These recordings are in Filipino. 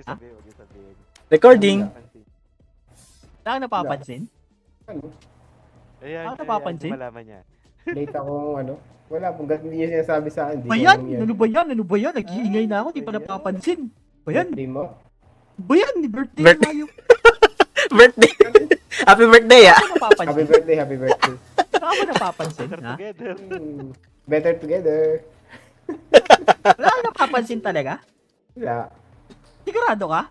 Ha? Huwag yung sabihin. Recording. Wala kang napapansin? Ano? Ayan, Ano napapansin? malaman niya. Late akong ano? Wala, kung hindi niya sinasabi sa akin, di Ba ko yan? alam yan. Ano ba yan? Ano ba yan? Nag-iingay na ako, di pa Ayan. napapansin. Ba yan? Birthday mo? Ba yan? Birthday Birth- na yung... Birthday. Happy birthday ah. Ano napapansin? Happy birthday, happy birthday. Saan ka ba napapansin, Better ha? together. Better together. Wala kang napapansin talaga? Wala. Sigurado ka?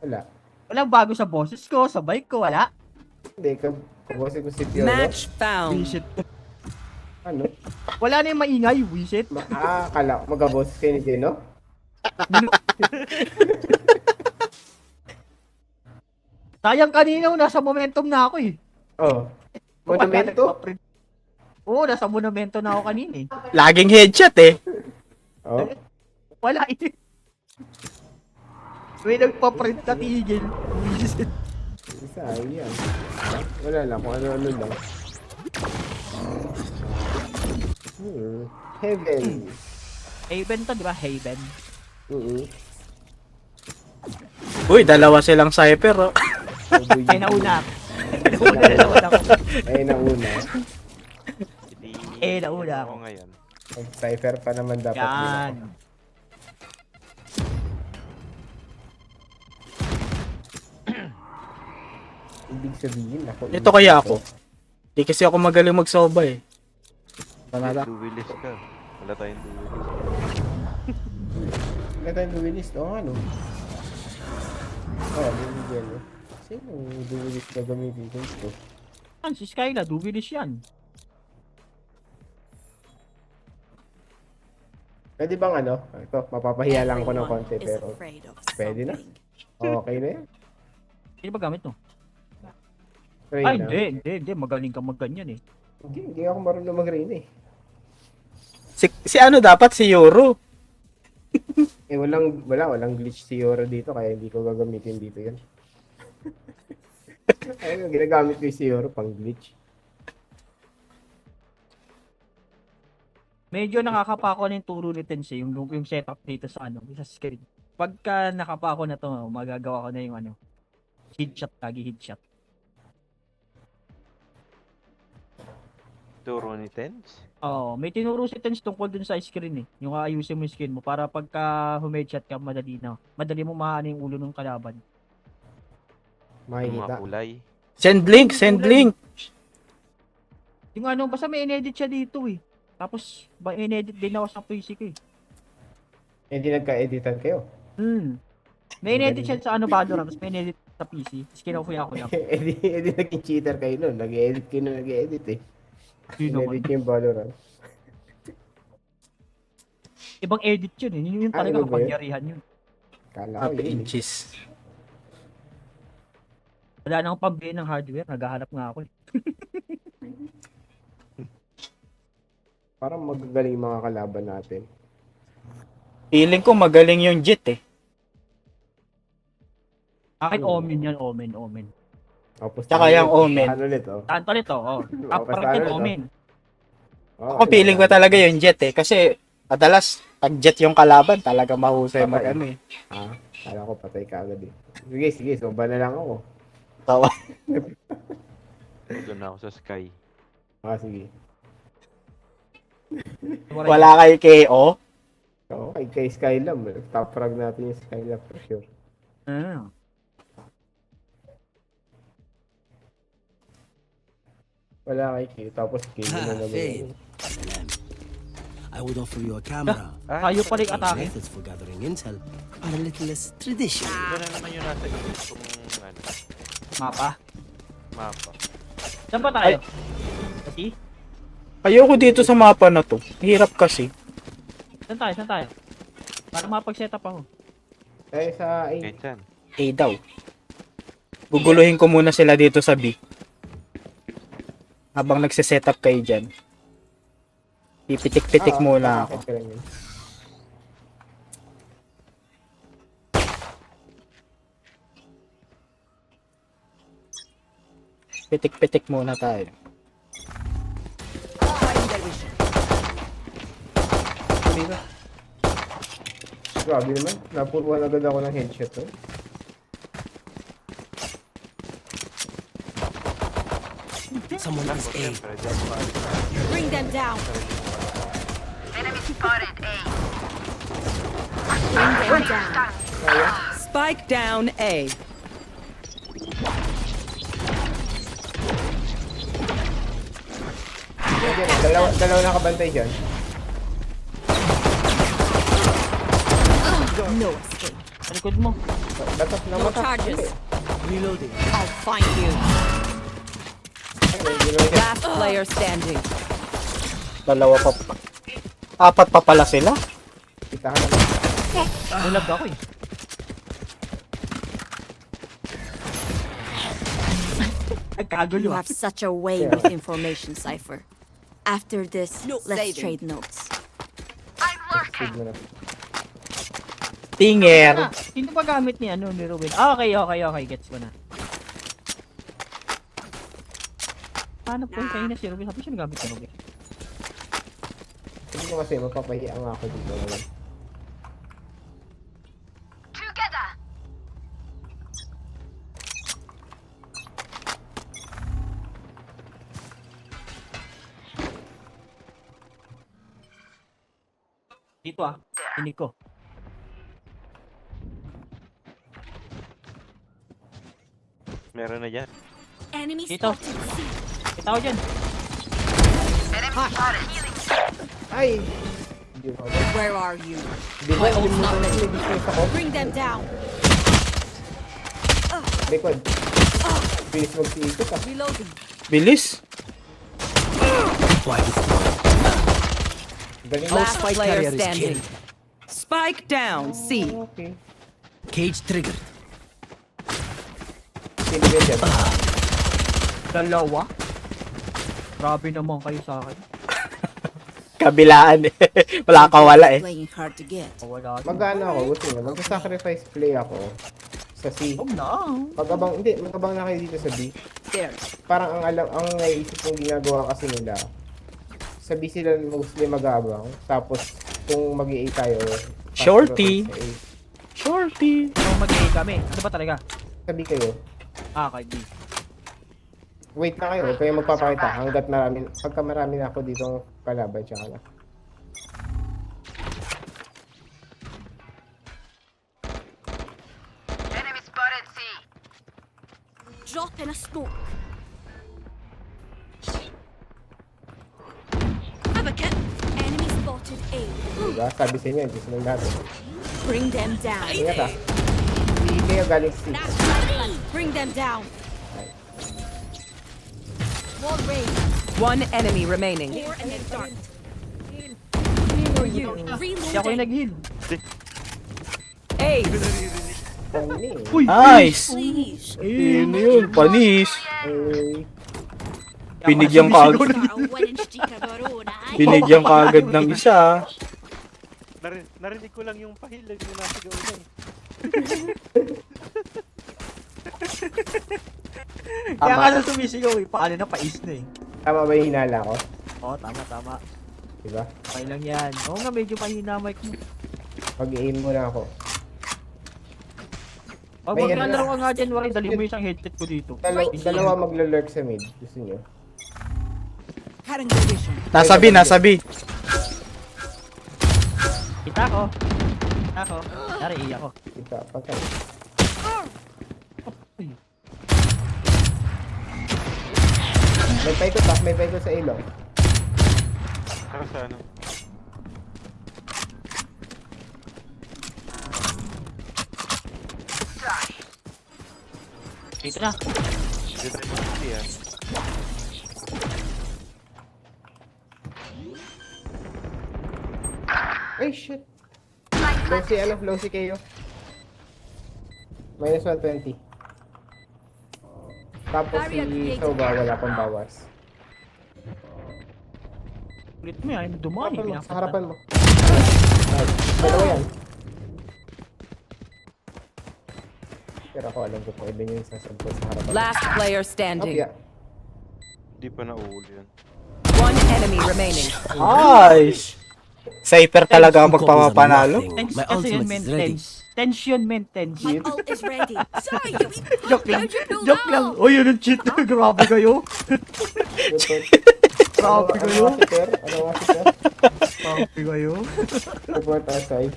Wala. Walang bago sa boses ko, sa bike ko, wala? Hindi, kabosin ko si Piolo. Match found. Wisit. Ano? Wala na yung maingay, wisit. Akala ko magkaboses kayo ni Gino? Sayang kanina, nasa momentum na ako eh. Oh. Monumento? Oo, nasa monumento na ako kanina eh. Laging headshot eh. Oh. Wala eh. May nagpa-print na tigil. Wisit. Sayang. Wala lang, kung ano-ano lang. Heaven. Haven to, di ba? Haven. Uy, dalawa silang cypher oh. Ay, nauna. Nauna na naman ako. Ay, nauna. Hindi. Nauna ako. Ako ngayon. Mag-cypher pa naman dapat. Yan. Ibig sabihin ako. Ito kaya ako. Di kasi ako magaling magsoba eh. Panala. Duwilis ka. Wala tayong duwilis. Wala tayong duelist. Oo nga, no? Oh, binigyan, no? Sino yung duelist na gamitin ko ito? Yan, si Skyla, dubilis yan. Pwede bang ano? Ito, mapapahiya lang ko ng konti, Is pero afraid of pwede na. something. Okay na yan. Sino ba gamit no? Try Ay, na. hindi. Magaling ka magganyan eh. Hindi ako marunong mag-rain eh. Si ano dapat? Si Yoro. Eh, walang glitch si Yoro dito, kaya hindi ko gagamitin dito yan. Ayun, ginagamit ko yung si Yoro pang glitch. Medyo nakakapako na yung turo ni Tensei, yung setup dito sa sa screen. Pagka nakapako na to, magagawa ko na yung headshot, lagi headshot. Turo ni Tens? Oo, may tinuro si Tens tungkol dun sa screen eh. Yung ayusin mo yung screen mo para pagka humedshot ka, madali na. Madali mo maano yung ulo ng kalaban. Yung Makikita. mga kulay. Send link, send link. Yung basta may inedit siya dito eh. Tapos, inedit din ako sa PC ko eh. Hindi nagka-editan kayo. May inedit siya sa Valorant, tapos may inedit sa PC. Tapos kinukuya ko lang. Edi naging cheater kayo nun. Nag-edit kayo na nag-edit eh. Yun naman. Edit yung Valorant. Ibang edit yun eh. Yun talaga ano ba yun? kapangyarihan yun. Kala ko Happy yun. inches. Wala nang pambili ng hardware. Naghahanap nga ako eh. Parang magagaling mga kalaban natin. Feeling ko magaling yung Jet eh. Akin Omen yan, Omen. Tapos Tsaka yung Omen. Ano ulit oh. Saan pa nito? Oh. Papasahan Kaparating ito. Omen. Oh, Ako feeling ko talaga yung Jet eh. Kasi madalas pag Jet yung kalaban talaga mahusay mag Patay. ano eh. Kala ko patay ka agad eh. Sige, soba na lang ako. Tawa. Doon ako sa sky. Sige. Wala kay KO. Oo, kay Skylab. Top frag natin yung Skylab for sure. Ah. Wala kay Q. Tapos Q na naman. Fade. I would offer you a camera. Kayo pa rin atake. Methods for gathering intel are a little less traditional. Iba na naman yung nasa gilid kung Mapa. mapa. Saan pa tayo? Kasi? Ayoko dito sa mapa na to. Hirap kasi. Saan tayo? Para mapag-set up ako. Tayo sa A. Kahit saan. A daw. Guguluhin ko muna sila dito sa B. Habang nagsiset up kayo dyan. Pipitik-pitik muna ako. Bakit ka lang yun? Pitik-pitik muna tayo. Grabe naman. Napuruan agad ako ng headshot, no? Someone is A. Siyempre, dyan pa. Bring them down. Bring them down. Spike down A. Ayan, dalawa nakabantay dyan. No escape. Sa likod mo. Batak na No mata. charges. Reloading. I'll find you. Last player standing. Dalawa pa. Apat pa pala sila. Kita ka naman. Bulag ako eh. You Nagkagulo. have such a way with information, Cypher. After this, let's saving. trade notes. Speed mo na. Tinger. Sino ba gamit ni ano ni Ruben? Okay. Gets ko na. Paano po kayo na si Ruben? Sabi siya nagamit ni Ruben. Hindi ko kasi mapapahiya nga ako dito naman. Dito Tinig ko. Meron na dyan. Enemy Dito. spotted C. Kita ko dyan. Ay! Hindi ko ako. Where are you? Di ba, hindi mo na nag-business ako? Bring them down. Likod. Bilis mag-siikot ah. Reloading. Bilis. Galing mo. Last spike player carrier is standing. killed. Spike down C. Okay. Cage triggered. Sino ba dyan? Dalawa. Grabe naman kayo sa akin. Kabilaan eh. Wala ka wala eh. Playing hard to get. Wala. Mag-ano ako, gusto nyo, mag-sacrifice play ako sa C. Oh no. Mag-abang na kayo dito sa B. There. Parang ang naisip kong ginagawa kasi nila, sa B sila mostly mag-abang, tapos kung mag-A tayo, fast Shorty. rotate sa A. Shorty. Kung mag-i kami. Ano ba talaga? Sa B kayo, Kay D. wait na kayo, huwag kayong magpapakita hanggat pagka marami na ako ditong kalaban, tsaka na. Drop in a smoke. Have a kit. Enemy spotted A. Diba? Sabi sa inyo, gusto nang natin. Bring them down. Ingat ha. Hindi kayo galing C. Bring them down. Wall raised. One enemy remaining. Four and then dart. For you. Hindi ako yung nag-heal. A. Pangni. Uy! Nice. Please. Yun yun. Panis. Eh, Binigyan ka agad. Binigyan ka agad ng isa. Narinig ko lang yung pahilag na nasigaw niya. Kaya ka na sumisigaw eh. Paano na pais na eh. tama ba yung hinala ko? Oo, tama. Diba? Okay lang yan. Oo nga, medyo mahina mic mo. Mag-aim muna ako. Oh, May ano maglalaro na. ka nga dyan, Wari. Dali mo yung isang headset ko dito. Dalawa magla-lurk sa mid. Gusto nyo? Cutting the vision. Nasa B. Kita ko. Dari, iya ko. Kita, patay. May paikot sa ilong. Para sa ano? Dito na. Hindi tayo mag-see ah. Ay, shit. Low si kayo. Minus 120. Tapos si Soba, wala pang bawas. Ulit mo yan. Dumami. Harapan mo, sa harapan mo. Ay, dalawa yan. Pero ako alam ko pwede nyo yung sasampol sa harapan. Last player standing. Opya. Hindi pa nauuli yan. One enemy remaining. Nice. Cypher talaga ang Focus on magpapapanalo. nothing. Tense My kasi yun, ultimate men. is ready. Tense. Tense yun, men. Tense. My ult is ready. Sorry, you Joke lang. how'd you know Joke lang. that? Oh, yun ang cheat. Grabe kayo. Grabe kayo. Ano nga si Sir? Grabe kayo. Report aside.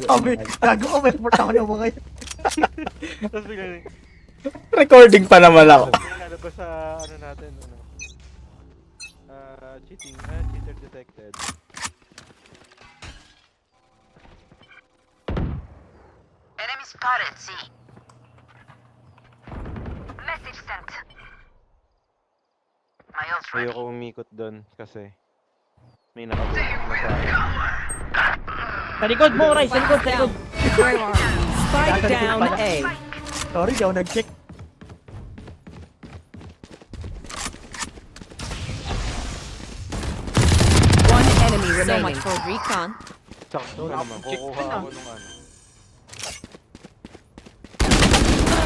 Sabi, gago ko, may report ako na mga kayo. Tapos biglang Recording pa naman ako. lalabas sa ano natin, ano. Cheating, cheater detected. Enemy spotted, C. Message sent. My ult's ready. Ayoko umikot doon kasi may nakabuo na tayo. Sa likod mo, Ray. Sa likod, sa likod. Spike down A. Sorry, di ako nag-check. One enemy So much remaining. for recon. Sakto na naman, kukuha ako nung ano.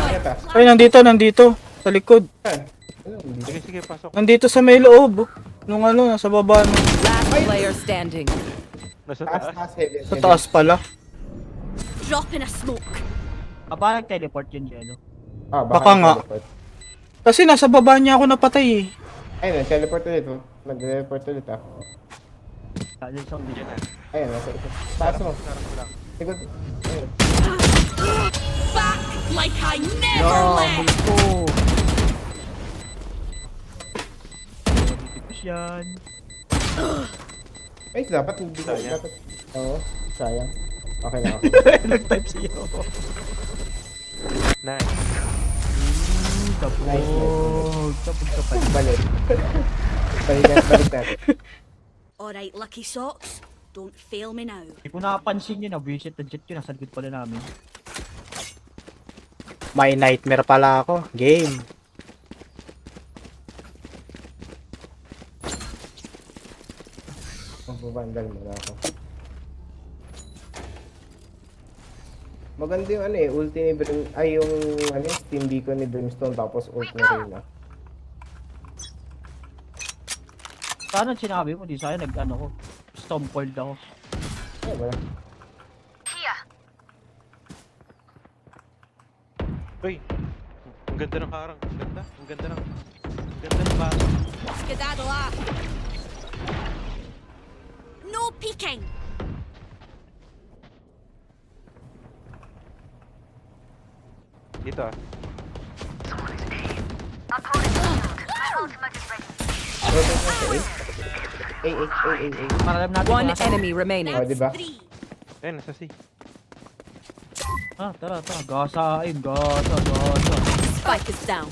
Kaya Ay, nandito. Sa likod. Sige, sige, pasok. Nandito sa may loob. Nung ano, nasa baba. Last player standing. Nasa taas, taas. taas, heaven. Sa taas pala. Drop in a smoke. Parang teleport yun, Jello. Ah, Baka nga. teleport. Kasi nasa baba niya ako napatay eh. Ayun, teleport ulit. Nag-teleport ulit ah. Dahil sa video na. Ayun, nasa taas mo. Sarap ko lang. Sigod. Ayun. Back like I never left. Ko. Tipis yan. Ay, dapat hindi ko. Sayang. Dapat. Oo, sayang. Okay na ako. Nag-type siya. Nice. Tapos. Nice. Tapos ka pa. Balik. Balik natin. Alright, lucky socks. Don't fail me now. Hindi ko nakapansin yun. Visit the jet yun. Nasa likod pala namin. May nightmare pala ako. Game. Magbabandal mo na ako. Maganda yung ano eh, ulti ni ay yung ano, Steam Beacon ni Brimstone tapos ult na rin ah. Sana sinabi mo, di sana nag-ano ko. Stone cold ako. Ay, wala. Here. Uy, ang ganda ng karang. Ang ganda. Ang ganda ng bata. Skedaddle ah. No peeking. Dito ah. Opponent shield. My ultimate is ready. Rotate mo sa A. Para alam natin One kung nasa- enemy remaining. Oh, diba? Three. Ayun, nasa C. Tara. Gasain. Gasa. Spike is down.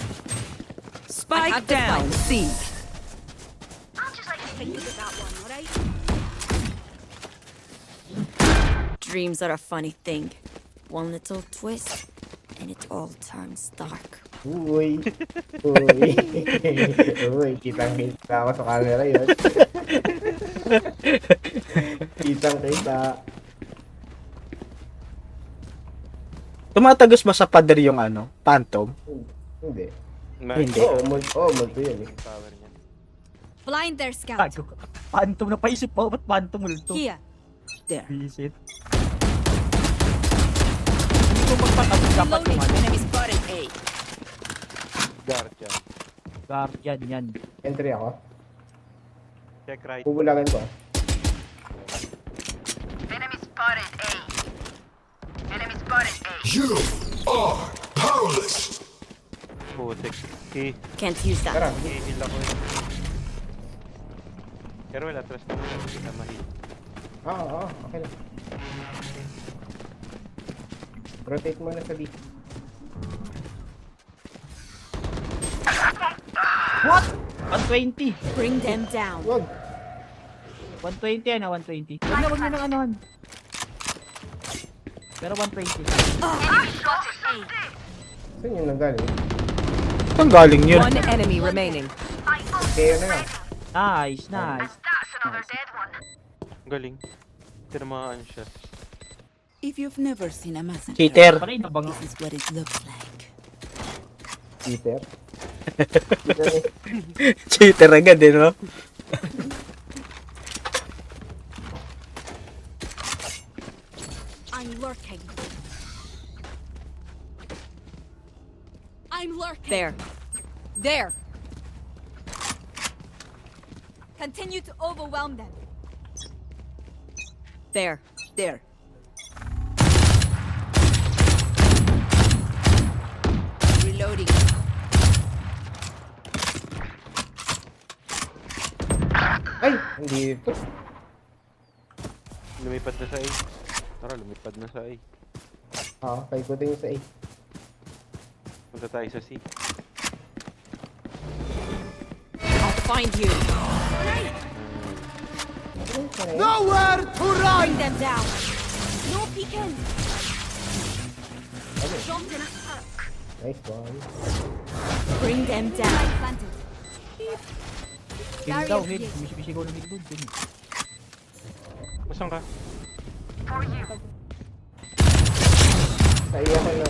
Spike have the down C. I'll just like to Think about that one, alright? Dreams are a funny thing. One little twist, and it all turns dark. Uy. Uy, kitang-kita ako sa camera yun. Kitang-kita. Tumatagos ba sa pader yung ano? Phantom? Hindi. Hindi. Multo yun eh. Power niya. Blind their scout. Gago. Phantom na paisip mo. Ba't phantom multo? Here. There. Visit. Hindi ko magpatapos dapat Loading. yung ano. Enemy spotted A. Guard yan. Guardian yan. Entry ako. Check right. Bubulagan ko ah. enemy spotted A. Enemy spotted A. Putik. Okay. Can't use that. Tara. I-heal ako yun. Pero wala, trust na muna. Hindi na ma-heal. Oo, okay lang. Rotate mo na sa B. What? 120. Bring them down. Wag. 120 yan 120. Huwag na nang anuhan. Pero 120. Saan yun nanggaling? Saan galing yun? One enemy remaining. Kaya na nga. Nice. That's another dead one. Ang galing. Tinamaan siya. If you've never seen a massacre, Cheater. Parang inabang this is what it looks like. Peter. Cheater agad eh, no? I'm lurking. I'm lurking. There. There. Continue to overwhelm them. There. There. Reloading. Ay! Hindi ito. Lumipad na sa A. Tara, lumipad na sa A. Paikutin yung sa A. Punta tayo sa C. I'll find you. Bring them down. No peeking. Jumped in a Nice one. Bring them down. Planted. Heal daw, heal. Misigaw ng heal doon. Masang ka? Sa iya ko na.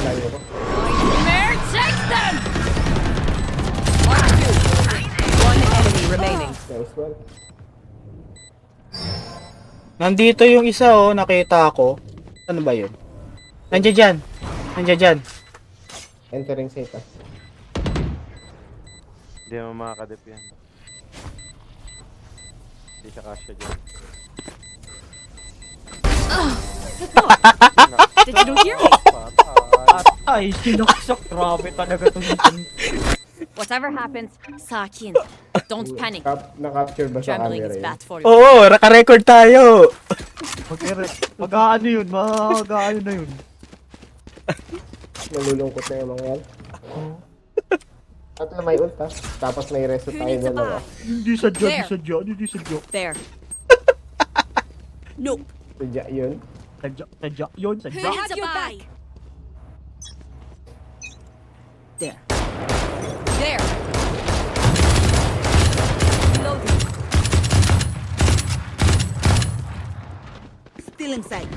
Layo ko. Nightmare, take them! One enemy remaining. Nice one. Nandito yung isa oh, nakita ko. Ano ba yun? Nandiyan dyan. Nandiyan dyan. Entering safe ah. Hindi naman makakadip yan. Hindi siya kasya dyan. Did you hear me? Ay, sinoksak. Grabe talaga to. Whatever happens, Sakin, don't panic. Na-capture ba sa Trembling camera is yun? bad for you. Oo, naka-record tayo. Mag-ano yun, mag-ano na yun. Malulungkot na yung mga yan. At na may ult ha. Tapos may resto Who tayo needs a dalawa. buy? Hindi sadya, There. hindi sadya. There. Nope. Sadya yun. Sadya yun, Who sadya. has your back? There. There. Reloading. Still in sight.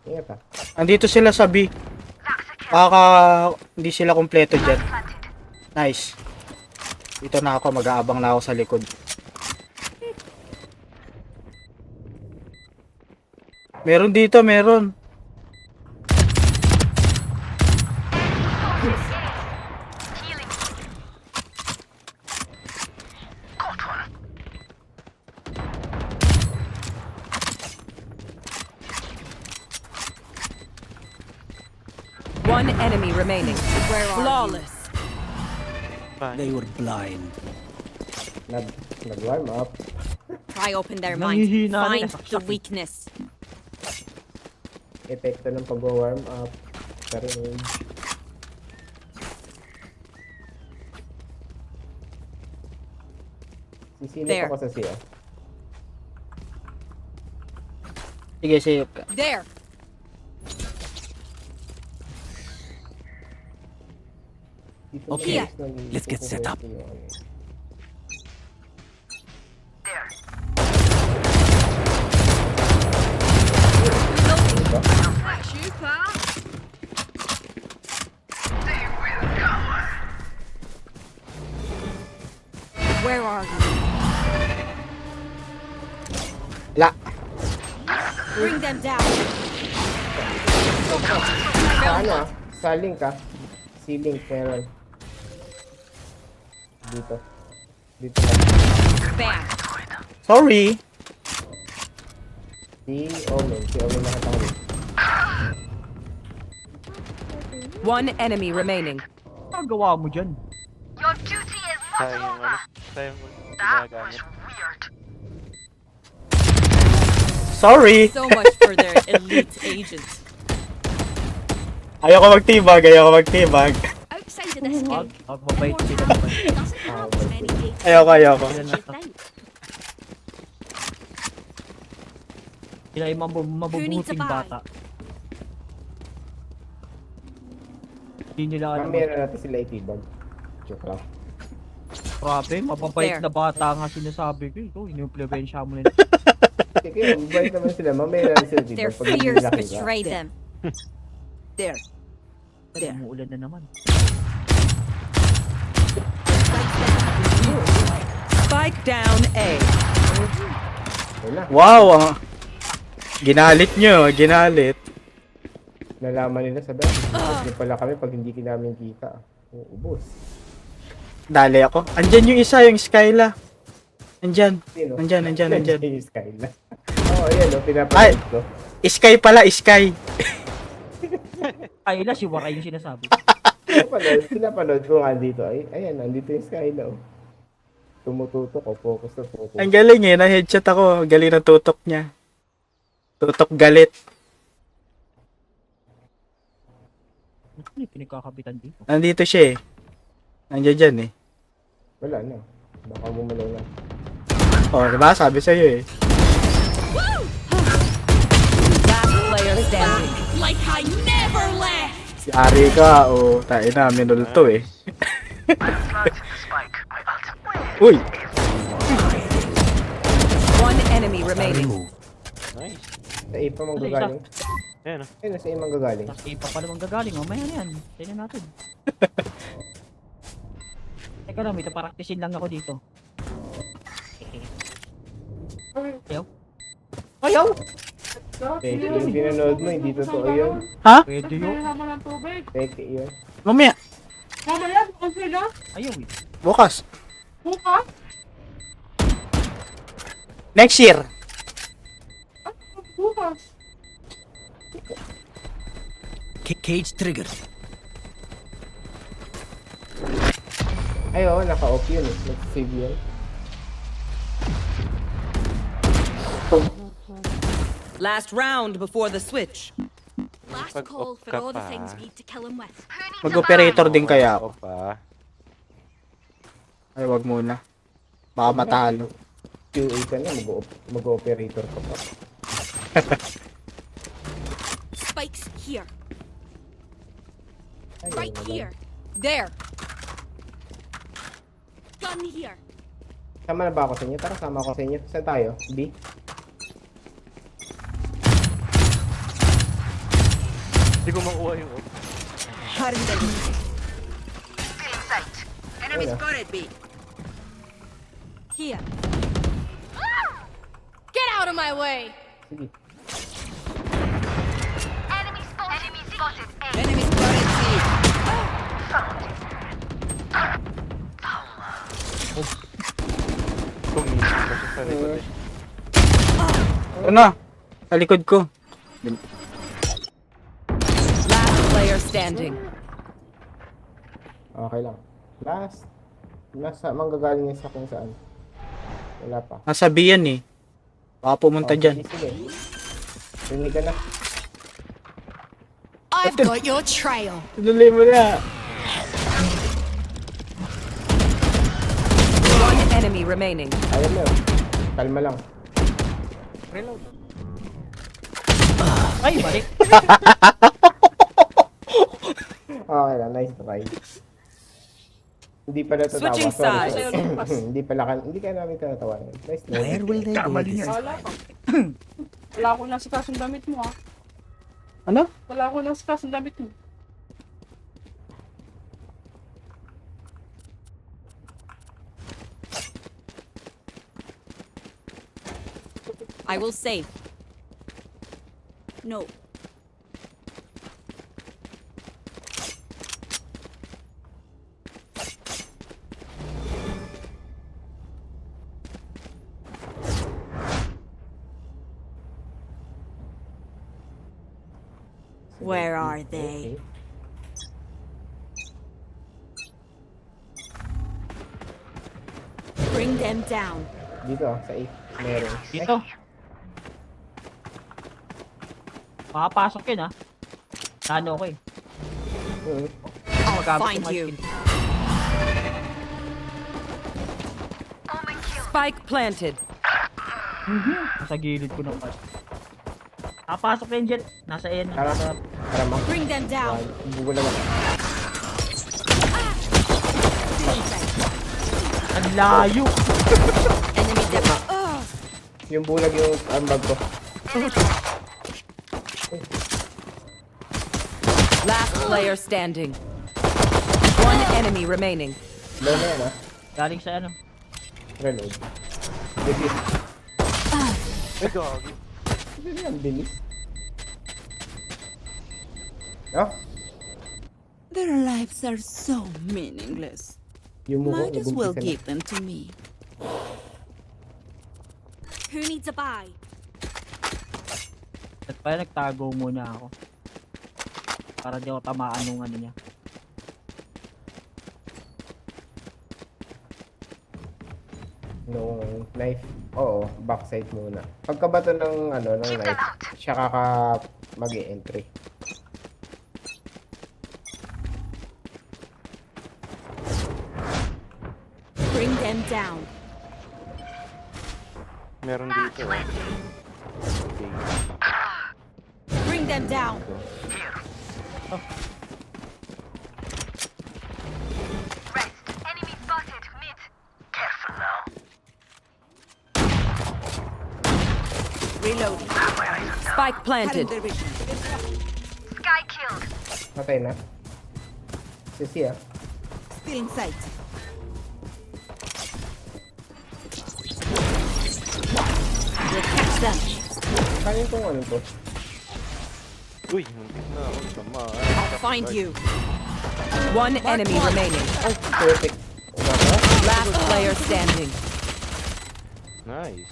Ingat ha. Andito sila sa B. Baka hindi sila kompleto dyan. Nice. Dito na ako, mag-aabang na ako sa likod. Meron dito, meron. One enemy remaining. Flawless. They were blind. Nag-warm up. Pry open their minds. Nanghihina na, Find saksak the eh. weakness. Epekto ng pag-warm up. Pero Sisilip There. ako sa siya. Sige, sige. There. Okay, let's get set up. Where are you? La. Bring them down. Sa ano ah? Sa link ah. Si link meron. Dito. Dito lang. Bam. Sorry. Si Omen. Si Omen nakatawid. One enemy remaining. Ang gawa mo dyan? Your duty is not Sayang yung ano. Sayang yung ginagamit. weird. Sorry. So much for their elite agents. Ayoko magtibag, ayoko magtibag. Outside of this game, Mabait sila naman. doesn't have as many agents Ayoko. as you think. Sila yung Who needs a mabubuting buy? bata. Hindi nila alam. Mamaya na natin sila itibag. Joke lang. Grabe, mababait There. na bata nga sinasabi ko. Ito, iniimpluwensya mo na. Sige, mabait naman sila. Mamaya lang sila, diba? Their Pag hindi fears nakita. betrayed them. There. There. Umuulan na naman. Spike down A. Ayun na. Wow, ginalit nyo, ginalit. Nalaman nila sa dati. Hindi pala kami pag hindi namin kita. Uubos. Dali ako. Andyan yung isa, yung Skyla. Andyan. Sino? Andyan. Yung Skyla. Oo, ayan o. Pinapanood ko. Sky pala, Sky. Kayla, si Waray yung sinasabi. Pinapanood ko nga dito. Ay, ayan, nandito yung Skyla. Oh. Tumututok o. Focus na focus. Ang galing eh, na-headshot ako. Galing ng tutok niya. Tutok galit. Ano yung pinagkakapitan dito? Nandito siya eh. Nandiyan dyan eh. Wala na. Baka bumalaw na. Oh, diba? Sabi sa'yo eh. Last player standing. Like I never left! Si Ari ka, o tayo na, minulto eh. Uy! One enemy remaining. Nice. Sa A pa manggagaling. Ayan, oh. Ayun, sa A manggagaling. Tapos ipa pa naman gagaling. Mamaya na yan. Tignan natin. Teka lang, may paraktisin lang ako dito. Ayaw? Ayaw! Peke, yung pinanood mo, hindi totoo yun. Ha? Pwede yun. Peke yun. Mamaya. Ayaw eh. Bukas. Next year. Cage triggered. Ay, oo, naka-off yun eh. Nag-save yun. Last round before the switch. Last Pag call off for ka all the pa. things we need to kill him with. Mag-operator din kaya ako. Oo pa. Ay, wag muna. Baka matalo. QA ka na, mag-operator ka pa. Spikes here. Ay, Right wala. here. There. Gun here. Sama na ba ako sa inyo? Tara, sama ako sa inyo. Saan tayo? B? Hindi ko makuha yung off. Enemy Spotted B. Here. Get out of my way! Sige. Enemy spotted. A. Enemy spotted C. Tuminis pa siya sa likod eh. Ano na? Sa likod ko. Last player standing. Okay lang. Last. Nasa manggagaling yan sa kung saan. Wala pa. Nasa B yan eh. Baka pumunta dyan. Sige. Rinig ka na. I've got your trail. Tuloy mo na. One enemy remaining. Ayaw mo. Kalma lang. Reload. Ay, balik. Okay lang. Nice try. Hindi pala tatawa. Switching Sorry. sides. Hindi ka namin tatawa. Nice try. Where will they go this Wala akong nasa kasong damit mo ah. Ano? Wala akong nasa kasong damit mo. I will save. No. Where are they? Bring them down. Dito sa A. Meron. Dito. Makapasok yun ah. Nano ko eh. Magamit Find yung you. skill. Spike planted. Nasa gilid ko ng pas. Nakapasok na yung jet. Nasa N. Tara. Tara, ma. Bring them down. Bugo naman. Ang layo. Enemy demo. Yung bulag yung ambag ko. Last player standing. One enemy remaining. Low na yan, Galing sa ano. Reload. Bilis. Ay, gagi. Ang bilis. Oh, Their lives are so meaningless. yung mukha. Might as well nagumpisa na. give them to me. Who needs a buy? At kaya nagtago muna ako. Para di ako tamaan nung ano niya. Nung knife. Oo, backside muna. Pagkabato ng ano, ng knife, siya kaka mag-e-entry. Bring them down. Meron dito. Okay. Bring them down. Enemy spotted. Mid. Careful now. Reloading. Spike planted. Sky killed. Matay na. Sisi ah. Still in sight. We'll catch them. Kanin tong ano to. Uy, hindi na ako sama. I'll find you. One enemy remaining. Ay, perfect. Umaka. Last player standing. Nice.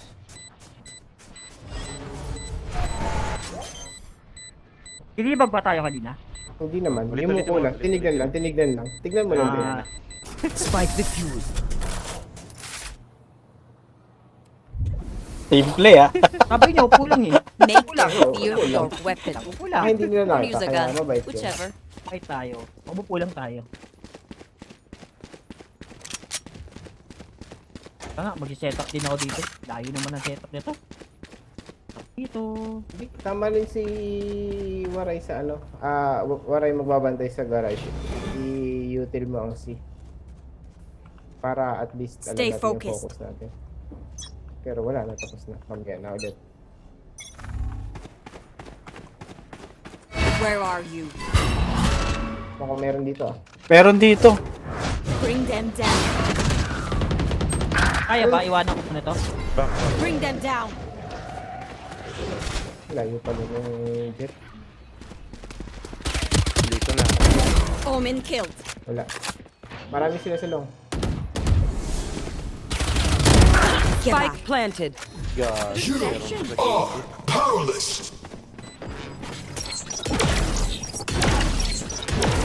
Ilibag ba tayo kanina? Hindi naman. Ulit, Yung ulit, muko ulit, lang. ulit, Tinignan ulit. lang. Tinignan lang. Tignan mo lang din. Ah, Spike diffused. Simple ah. sabi niya, upo lang eh. Make Wala, them oo, feel wala. your weapon. Upo Ah, lang. hindi nila nakita. Use a Kaya gun. mabait yun. Whichever. Ay tayo. Umupo lang tayo. Ah, mag-setup din ako dito. Layo naman ang setup nito. Dito. Hindi, tama rin si Waray sa ano. Waray magbabantay sa garage. I-util mo ang C. Para at least alam Stay natin focused. yung focus natin. Pero wala na, tapos na. Mamaya na ulit. Where are you? Baka meron dito ah. Meron dito. Bring them down. Kaya ba? Iwanan ko na to. Back. Bring them down. Layo pa rin yung jet. Dito na. Omen killed. Wala. Marami sila sa long. Get Spike back. planted. Gagi.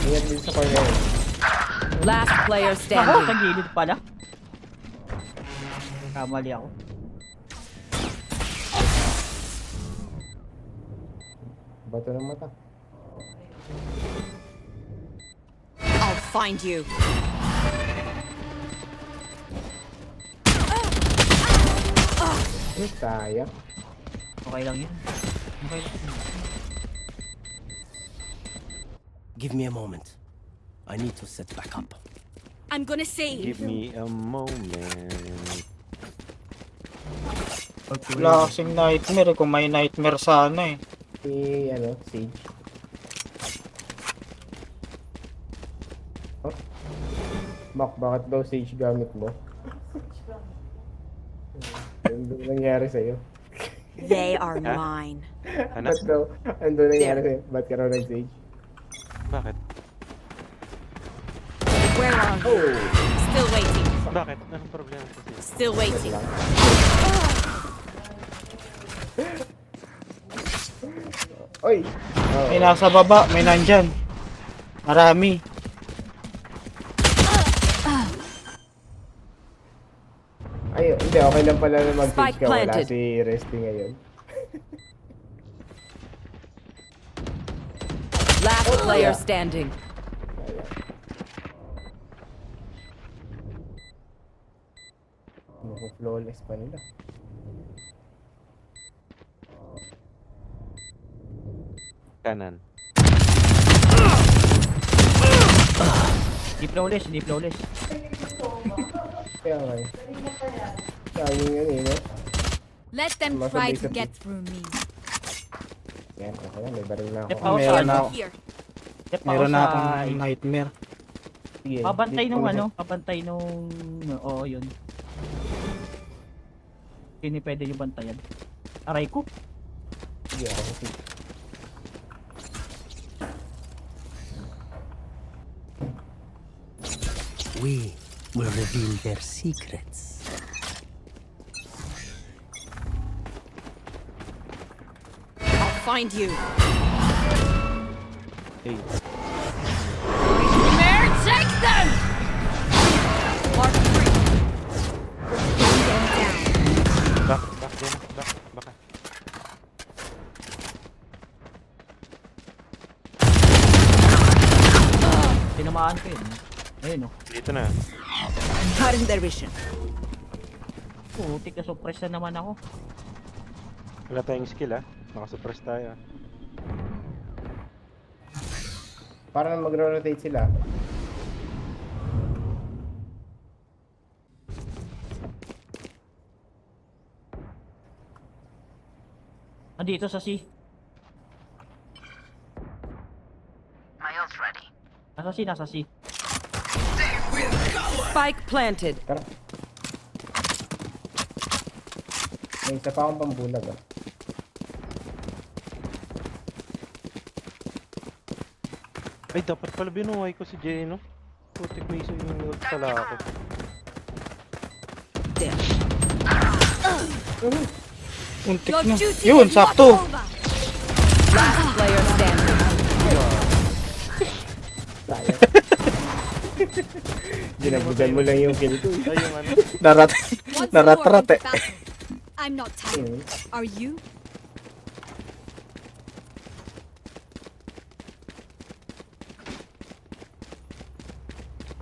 Ingat din sa corner. Last player Ako, sa standing. gilid pala. Kamali ako. Bato ng mata. I'll find you. Sayang. Okay lang yun. Okay lang. Give me a moment. I need to set back up. I'm gonna save. Give me a moment. Wala kasing nightmare. Kung may nightmare sana eh. Si ano, Sage. Oh. Mac, bakit daw Sage gamit mo? Ano nangyari sa'yo? They are mine. Ano? Ba't daw? Ano nangyari sa'yo? Ba't ka raw nag-Sage? Bakit? Where are you? Oh! Still waiting. Bakit? Anong problema kasi? Still waiting. Oy! Oh. May nasa baba. May nandyan. Marami. Ay, hindi. Okay lang pala na mag-Sage Spike ka. Wala planted. si Resty ngayon. Last player standing. Mukhang flawless pa nila. Kanan. Hindi flawless, hindi flawless. Kaya nga eh. Sayang yan eh, no? Let them Must try be to the get through me. Yan, okay na. May baril na ako. Step ako sa Meron ano. ako. Here. Step ako Meron na sa... akong nightmare. Sige, Pabantay dito nung ko na- ano, pabantay nung... Oo, yun. Hindi pwede yung bantayan. Aray ko. Sige, ako kasi. We will reveal their secrets. I'll find you. Hey, Mare, take them! Mark 3. Bring them down. back, din, back. Tinamaan ko yun. Ayun oh. Dito na. Cutting their vision. Putik na suppress na naman ako. Wala tayong skill ah. Nakasuppress tayo. Para magro-rotate sila. Andito sa C. My ult's ready. Nasa C. Spike planted. Tara. May isa pa akong pambulag ah. Ay, dapat pala binuhay ko si Jay, no? Putik may isa yung pala ako. There. Untik Your na. duty Yun, is not sakto. over. Last player standing. Sayang. Ginagbugan mo lang yung kill ko. Ay, yung ano. Narat. Once Narat-rat more eh. into battle. I'm not tired. Are you?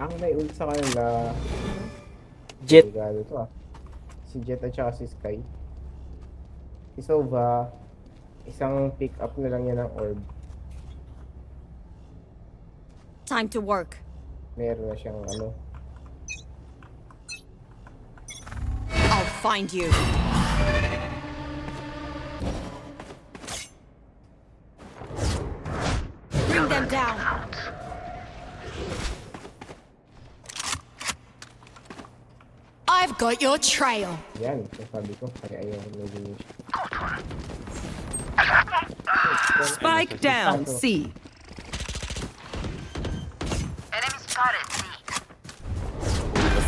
Ang may ult sa kanila. Jet. Delikado to ah. Si Jet at saka si Sky. Si Sova, isang pick up na lang yan ng orb. Time to work. Meron na siyang ano. I'll find you. Bring them down. I've got your trail. Yan, yung sabi ko. Kaya ayaw ko medyo niya. Spike down. C. Enemy spotted. C.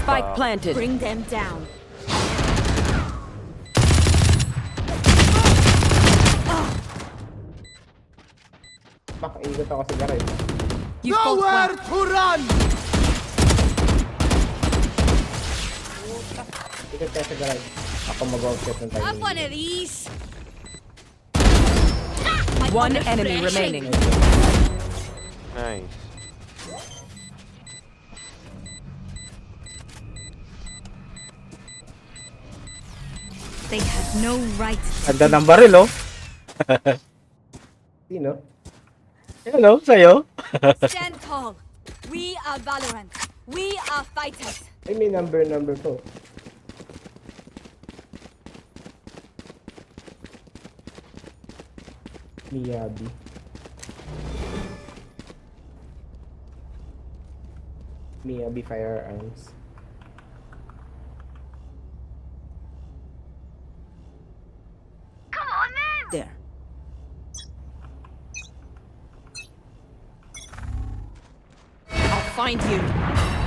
Spike planted. Bring them down. Makaikot ako sa garage. You fought well. to run! Ikot tayo sa garage. Ako mag-offset ng Have one timing. of these. One enemy remaining. Nice. They have no right. Ganda ng baril, oh. Sino? Hello, sa'yo. Stand tall. We are Valorant. We are fighters. Ay, may number to. Miyabi. Miyabi Firearms. Come on then. There. I'll find you.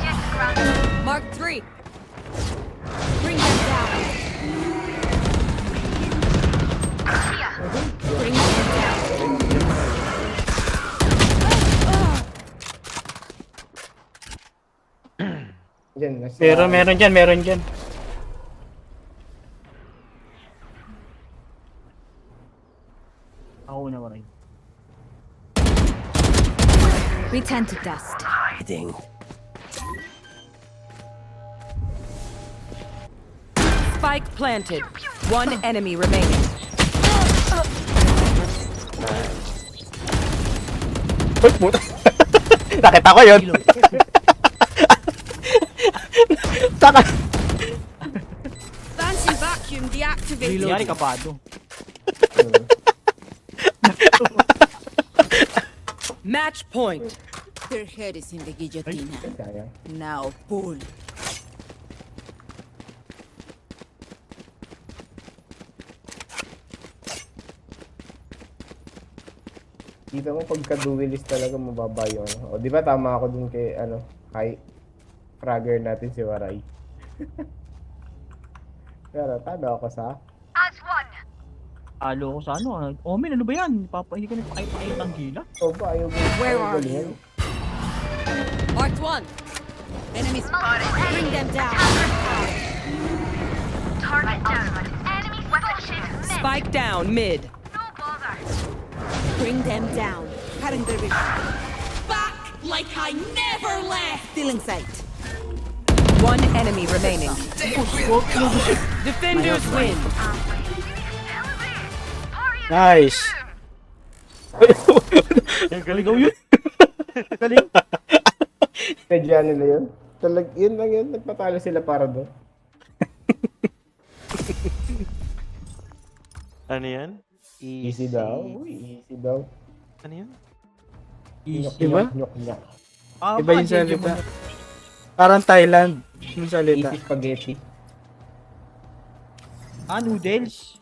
Jet ground. Mark 3. Bring them down. Bring them down. Diyan, nasa... Meron dyan. Ako na waray. Return to dust. Hiding. Spike planted. One enemy remaining. Uy, puta. Nakita ko yun. Fancy vacuum deactivated. Nangyari kapado. Match point. Their head is in the guillotine. Sayang. Now pull. Kita mo pagka-duelist talaga mababa yung ano. O, di ba tama ako dun kay, ano, kay fragger natin si Waray. Pero, tado ako sa... Alo ko sa ano. Omen, ano ba yan? Hindi ka nagpakipakita ang gila. O ba, ayaw mo. Where ayaw are galingan. you? Marked one. Enemy spotted. Bring them down. Target down. Enemy spotted. Spike down mid. No bother. Bring them down. Cutting their vision. Back like I never left. Still in sight. One enemy remaining. Defenders win. Nice. Galing daw yun. Galing. Medya nila yun. Yun lang yun. Nagpatalo sila para doon. Ano yan? Easy daw. Uy, easy daw. Ano yan? Easy. Diba? Nyok-nyok. Iba yung salita. Parang Thailand. Yung salita. Easy spaghetti. Noodles.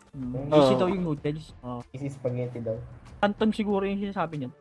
Easy daw yung noodles. Easy spaghetti daw. Canton siguro yung sinasabi niyan.